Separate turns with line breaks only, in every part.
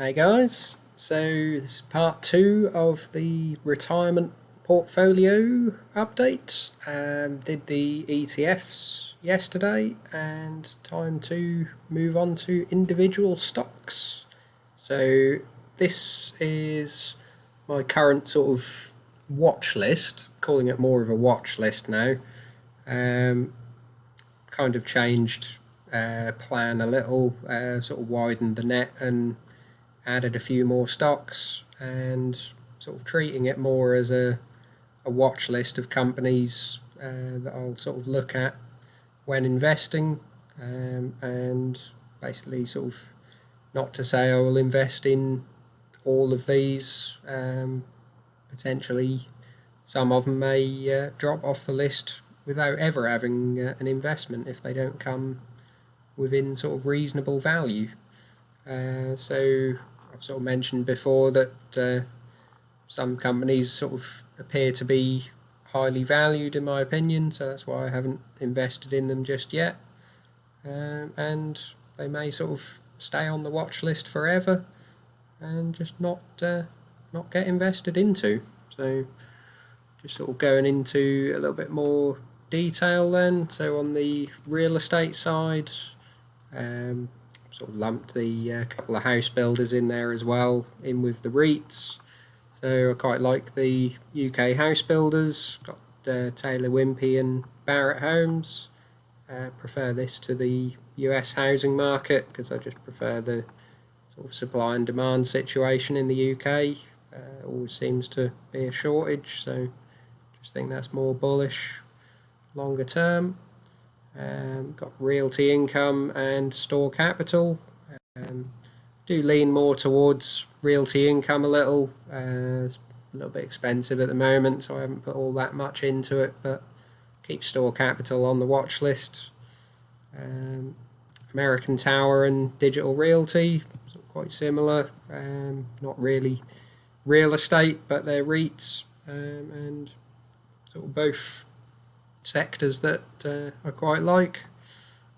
Hey guys, so this is part two of the retirement portfolio update. Did the ETFs yesterday, and time to move on to individual stocks. So this is my current sort of watch list, calling it more of a watch list now. Um, Kind of changed plan a little, sort of widened the net and added a few more stocks and sort of treating it more as a watch list of companies that I'll sort of look at when investing, and basically sort of not to say I will invest in all of these. Potentially some of them may drop off the list without ever having an investment if they don't come within sort of reasonable value. So I've sort of mentioned before that some companies sort of appear to be highly valued in my opinion, so that's why I haven't invested in them just yet. And they may sort of stay on the watch list forever and just not get invested into. So just sort of going into a little bit more detail then. So on the real estate side, sort of lumped the couple of house builders in there as well, in with the REITs. So I quite like the UK house builders. Got Taylor Wimpey and Barratt Homes. Prefer this to the US housing market because I just prefer the sort of supply and demand situation in the UK. Always seems to be a shortage, so just think that's more bullish longer term. Got Realty Income and Store Capital. Do lean more towards Realty Income a little. It's a little bit expensive at the moment, so I haven't put all that much into it, but keep Store Capital on the watch list. American Tower and Digital Realty, sort of quite similar. Not really real estate, but they're REITs, and sort of both sectors that I quite like.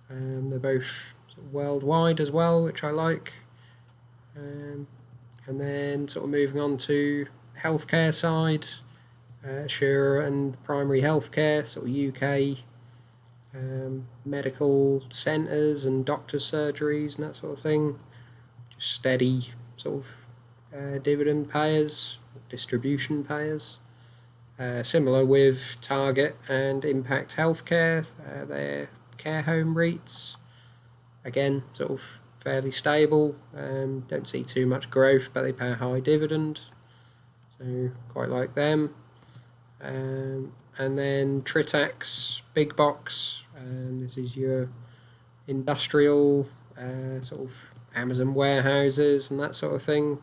They're both sort of worldwide as well, which I like. And then sort of moving on to healthcare side, Sure and Primary Healthcare, sort of UK medical centres and doctors' surgeries and that sort of thing. Just steady sort of dividend payers, distribution payers. Similar with Target and Impact Healthcare, they're care home REITs. Again, sort of fairly stable. Don't see too much growth, but they pay a high dividend, so quite like them. And then Tritax Big Box, this is your industrial sort of Amazon warehouses and that sort of thing.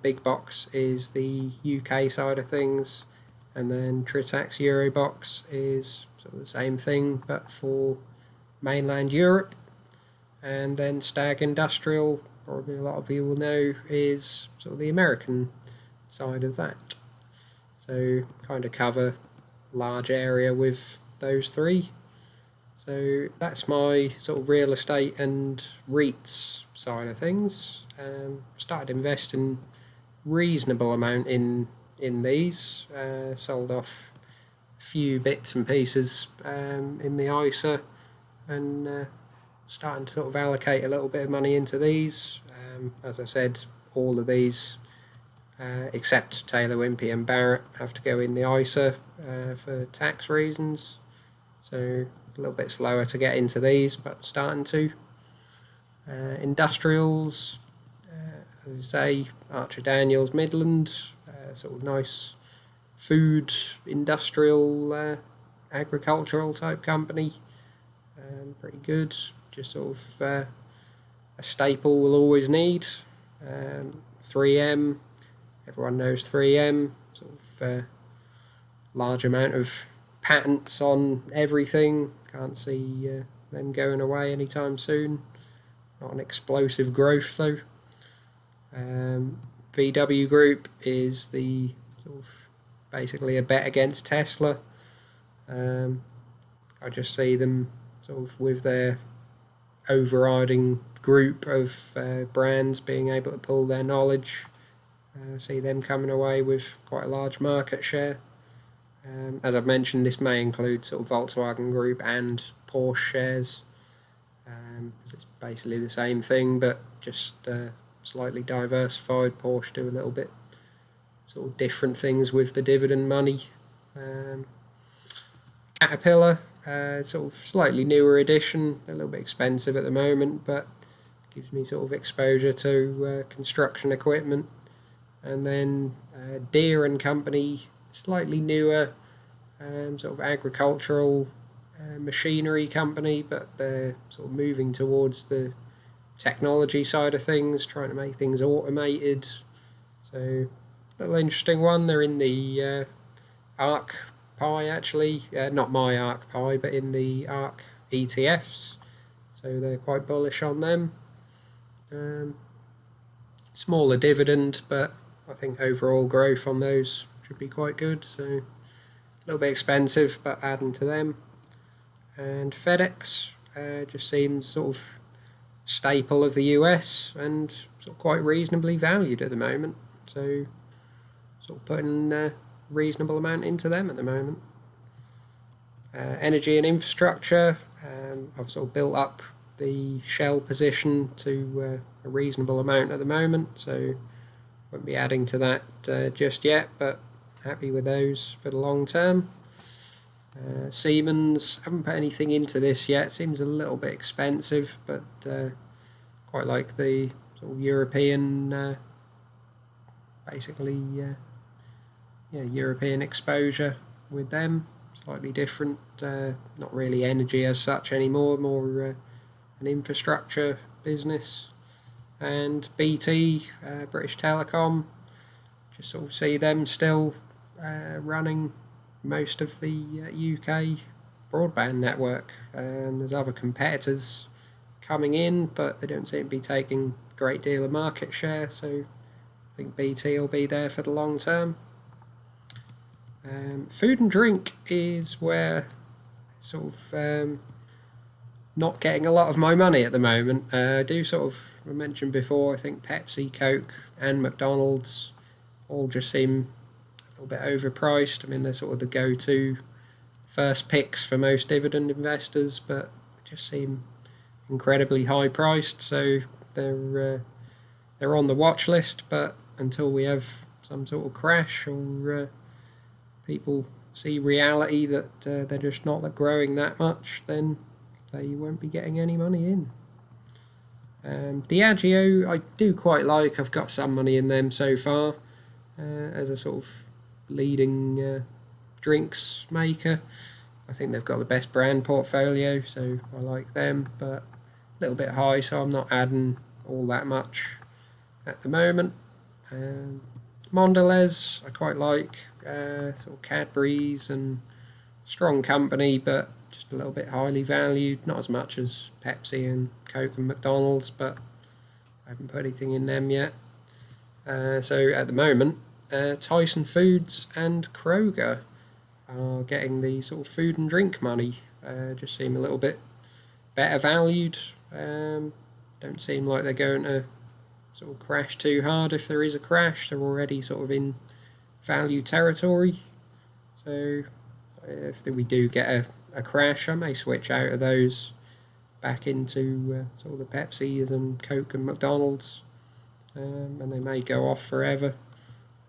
Big Box is the UK side of things, and then Tritax Eurobox is sort of the same thing but for mainland Europe. And then Stag Industrial, probably a lot of you will know, is sort of the American side of that. So kind of cover large area with those three. So that's my sort of real estate and REITs side of things. Started investing reasonable amount in these. Sold off a few bits and pieces in the ISA, and starting to sort of allocate a little bit of money into these. As I said, all of these, except Taylor Wimpey and Barratt, have to go in the ISA for tax reasons. So a little bit slower to get into these, but starting to. Industrials, as I say, Archer Daniels Midland, sort of nice food, industrial, agricultural type company. Pretty good. Just sort of a staple we'll always need. 3M, everyone knows 3M, sort of large amount of patents on everything. Can't see them going away anytime soon. Not an explosive growth though. VW Group is the sort of basically a bet against Tesla. I just see them sort of with their overriding group of brands being able to pull their knowledge. See them coming away with quite a large market share. As I've mentioned, this may include sort of Volkswagen Group and Porsche shares, because it's basically the same thing, but just slightly diversified. Porsche do a little bit sort of different things with the dividend money. Caterpillar, sort of slightly newer edition, a little bit expensive at the moment, but gives me sort of exposure to construction equipment. And then Deere and Company, slightly newer, sort of agricultural machinery company, but they're sort of moving towards the technology side of things, trying to make things automated. So, a little interesting one. They're in the ARC Pi, actually, not my ARC Pi, but in the ARC ETFs. So they're quite bullish on them. Smaller dividend, but I think overall growth on those should be quite good. So a little bit expensive, but adding to them. And FedEx just seems sort of staple of the US and sort of quite reasonably valued at the moment. So sort of putting a reasonable amount into them at the moment. Energy and infrastructure, I've sort of built up the Shell position to a reasonable amount at the moment, so won't be adding to that just yet, but happy with those for the long term. Siemens, haven't put anything into this yet. Seems a little bit expensive, but quite like the sort of European, basically, European exposure with them. Slightly different, not really energy as such anymore, more an infrastructure business. And BT, British Telecom, just sort of see them still running most of the UK broadband network. And there's other competitors coming in, but they don't seem to be taking a great deal of market share, so I think BT will be there for the long term. Food and drink is where sort of not getting a lot of my money at the moment. I do sort of, I mentioned before, I think Pepsi, Coke and McDonald's all just seem a little bit overpriced. I mean, they're sort of the go-to first picks for most dividend investors, but just seem incredibly high priced, so they're on the watch list, but until we have some sort of crash or people see reality that they're just not growing that much, then they won't be getting any money in. Diageo, I do quite like. I've got some money in them so far as a sort of leading drinks maker. I think they've got the best brand portfolio, so I like them, but a little bit high, so I'm not adding all that much at the moment. Mondelez, I quite like. Sort of Cadbury's and strong company, but just a little bit highly valued. Not as much as Pepsi and Coke and McDonald's, but I haven't put anything in them yet. So at the moment, Tyson Foods and Kroger are getting the sort of food and drink money. Just seem a little bit better valued. Don't seem like they're going to sort of crash too hard. If there is a crash, they're already sort of in value territory. So if we do get a crash, I may switch out of those back into sort of the Pepsis and Coke and McDonald's, and they may go off forever,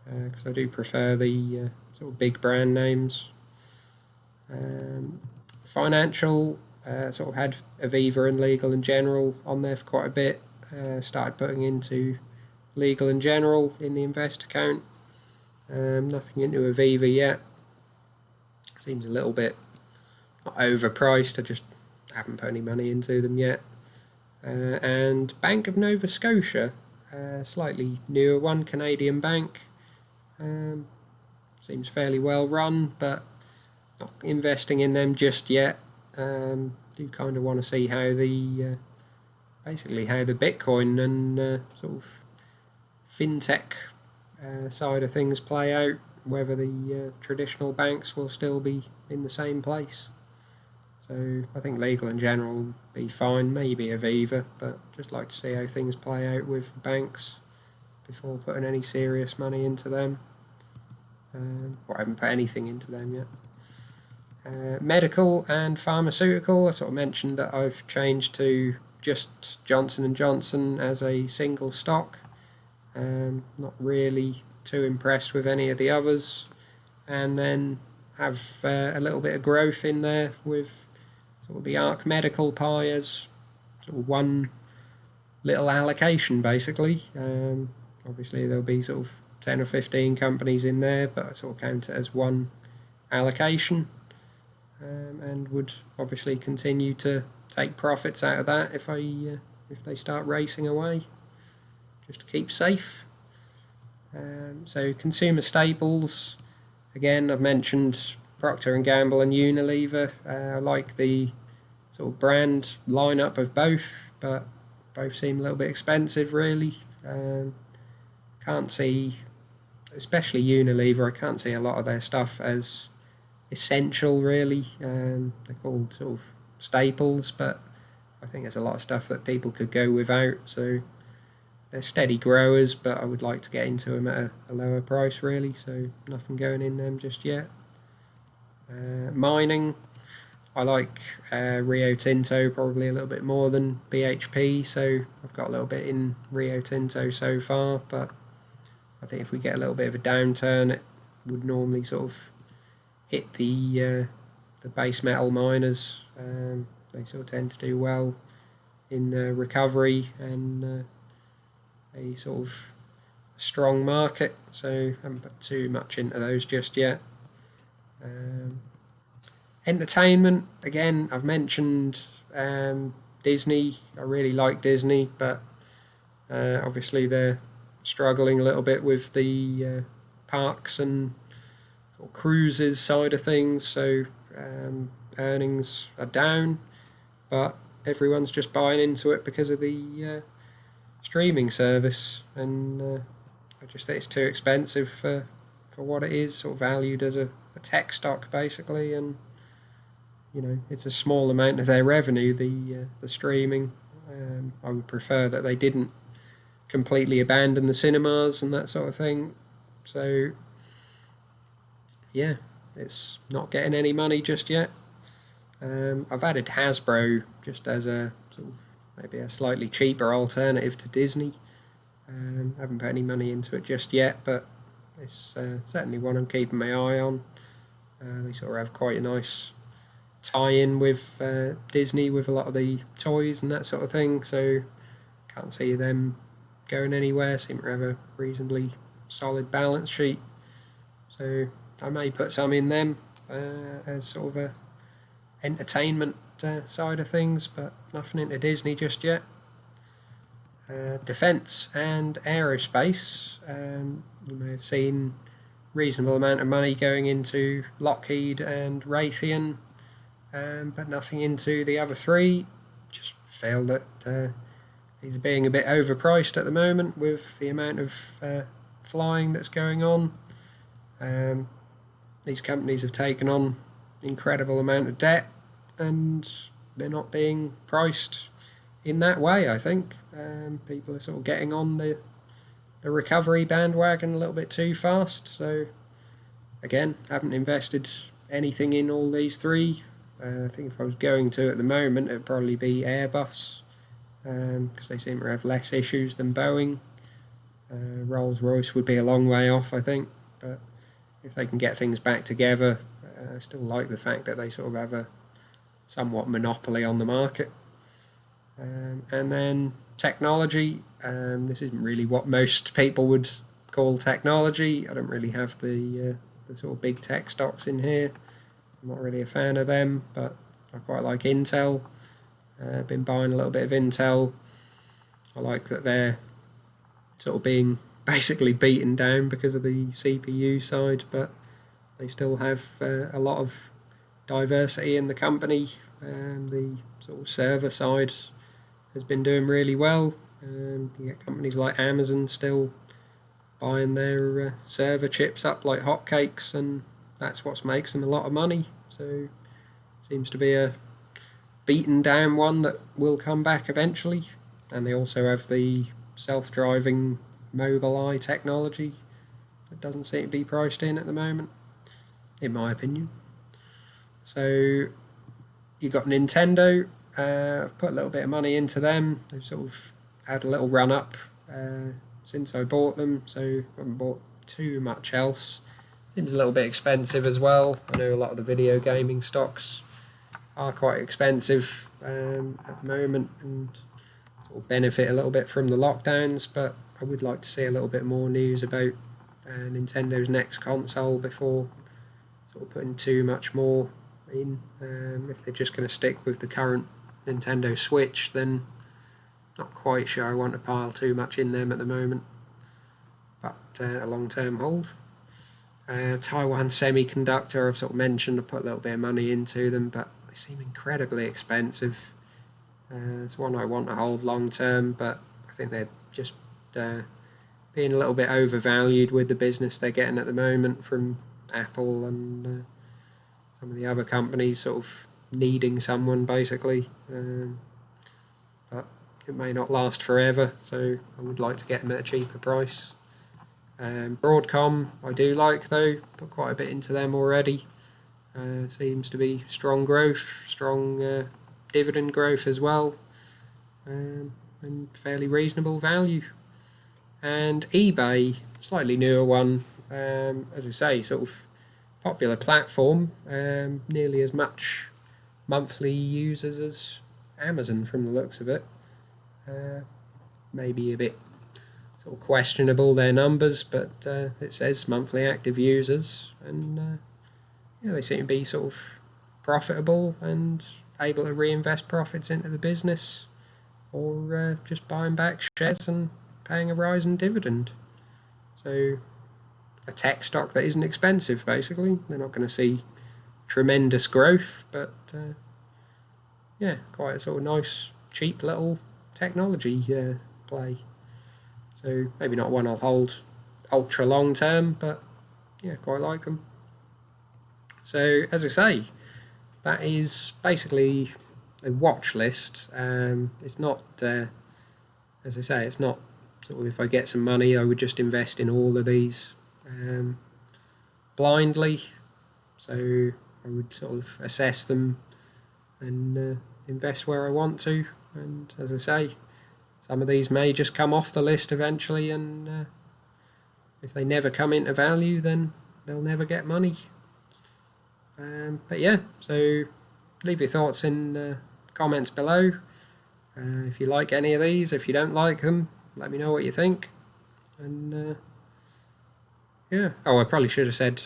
because I do prefer the sort of big brand names. Financial, sort of had Aviva and Legal and General on there for quite a bit. Started putting into Legal and General in the invest account. Nothing into Aviva yet. Seems a little bit not overpriced. I just haven't put any money into them yet. And Bank of Nova Scotia, slightly newer one, Canadian bank. Seems fairly well run, but not investing in them just yet. Do kind of want to see how the basically how the Bitcoin and sort of fintech side of things play out, whether the traditional banks will still be in the same place. So I think legal in general will be fine, maybe Aviva, but just like to see how things play out with the banks before putting any serious money into them. Or I haven't put anything into them yet. Medical and pharmaceutical, I sort of mentioned that I've changed to just Johnson & Johnson as a single stock. Not really too impressed with any of the others. And then have a little bit of growth in there with sort of the Arc Medical pie as sort of one little allocation, basically. Obviously, there'll be sort of 10 or 15 companies in there, but I sort of count it as one allocation, and would obviously continue to take profits out of that if they start racing away, just to keep safe. So consumer staples, again, I've mentioned Procter & Gamble and Unilever. I like the sort of brand lineup of both, but both seem a little bit expensive, really. Can't see, especially Unilever, I can't see a lot of their stuff as essential, really. They're called sort of staples, but I think there's a lot of stuff that people could go without, so they're steady growers, but I would like to get into them at a lower price, really, so nothing going in them just yet. Mining, I like Rio Tinto probably a little bit more than BHP, so I've got a little bit in Rio Tinto so far, but I think if we get a little bit of a downturn, it would normally sort of hit the base metal miners. They sort of tend to do well in recovery and a sort of strong market, so I haven't put too much into those just yet. Entertainment, again, I've mentioned Disney. I really like Disney, but obviously they're struggling a little bit with the parks and cruises side of things, so earnings are down, but everyone's just buying into it because of the streaming service, and I just think it's too expensive for what it is, sort of valued as a tech stock, basically, and it's a small amount of their revenue, the streaming. I would prefer that they didn't completely abandon the cinemas and that sort of thing. So yeah, it's not getting any money just yet. I've added Hasbro just as a sort of maybe a slightly cheaper alternative to Disney. I haven't put any money into it just yet, but it's certainly one I'm keeping my eye on. They sort of have quite a nice tie-in with Disney with a lot of the toys and that sort of thing, so can't see them going anywhere. Seem to have a reasonably solid balance sheet, so I may put some in them as sort of a entertainment side of things, but nothing into Disney just yet. Defence and aerospace, you may have seen reasonable amount of money going into Lockheed and Raytheon, but nothing into the other three. Just feel that these are being a bit overpriced at the moment with the amount of flying that's going on. These companies have taken on incredible amount of debt, and they're not being priced in that way, I think. People are sort of getting on the recovery bandwagon a little bit too fast, so again, haven't invested anything in all these three. I think if I was going to at the moment, it would probably be Airbus, because they seem to have less issues than Boeing. Rolls-Royce would be a long way off, I think, but if they can get things back together, I still like the fact that they sort of have a somewhat monopoly on the market. And then technology, this isn't really what most people would call technology. I don't really have the sort of big tech stocks in here. I'm not really a fan of them, but I quite like Intel. I've been buying a little bit of Intel. I like that they're sort of being basically beaten down because of the CPU side, but they still have a lot of diversity in the company. The sort of server side has been doing really well. You get companies like Amazon still buying their server chips up like hotcakes, and that's what makes them a lot of money. So seems to be a beaten down one that will come back eventually, and they also have the self-driving Mobileye technology that doesn't seem to be priced in at the moment, in my opinion. So you got Nintendo. I've put a little bit of money into them. They've sort of had a little run up since I bought them, so I haven't bought too much else. Seems a little bit expensive as well. I know a lot of the video gaming stocks are quite expensive at the moment and sort of benefit a little bit from the lockdowns, but I would like to see a little bit more news about Nintendo's next console before sort of putting too much more in. If they're just going to stick with the current Nintendo Switch, then not quite sure I want to pile too much in them at the moment, but a long-term hold. Taiwan Semiconductor, I've sort of mentioned, I put a little bit of money into them, but they seem incredibly expensive. It's one I want to hold long-term, but I think they're just being a little bit overvalued with the business they're getting at the moment from Apple and some of the other companies sort of needing someone basically. But it may not last forever, so I would like to get them at a cheaper price. Broadcom I do like though, put quite a bit into them already. Seems to be strong growth, strong dividend growth as well, and fairly reasonable value. And eBay, slightly newer one, as I say, sort of popular platform, nearly as much monthly users as Amazon from the looks of it. Maybe a bit sort of questionable their numbers, but it says monthly active users, and they seem to be sort of profitable and able to reinvest profits into the business, or just buying back shares and paying a rising dividend. So a tech stock that isn't expensive, basically. They're not going to see tremendous growth, but quite a sort of nice, cheap little technology play. So maybe not one I'll hold ultra long term, but quite like them. So as I say, that is basically a watch list. It's not, as I say, it's not sort of if I get some money, I would just invest in all of these blindly. So I would sort of assess them and invest where I want to. And as I say, some of these may just come off the list eventually, and if they never come into value, then they'll never get money. But so leave your thoughts in the comments below. If you like any of these, if you don't like them, let me know what you think. And I probably should have said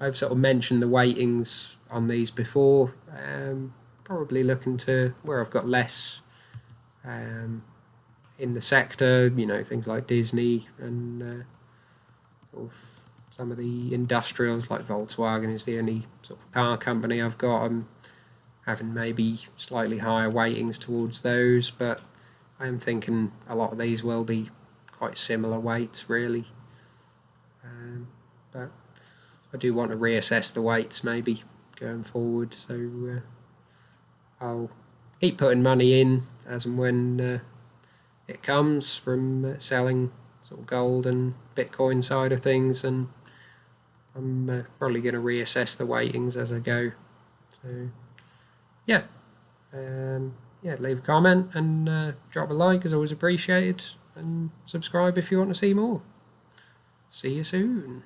I've sort of mentioned the weightings on these before. Probably looking to where I've got less in the sector, things like Disney and sort of some of the industrials like Volkswagen is the only sort of car company I've got. I'm having maybe slightly higher weightings towards those, but I am thinking a lot of these will be quite similar weights really. But I do want to reassess the weights maybe going forward, so I'll keep putting money in as and when it comes from selling sort of gold and Bitcoin side of things, and I'm probably going to reassess the weightings as I go. So leave a comment and drop a like, is always appreciated, and subscribe if you want to see more. See you soon.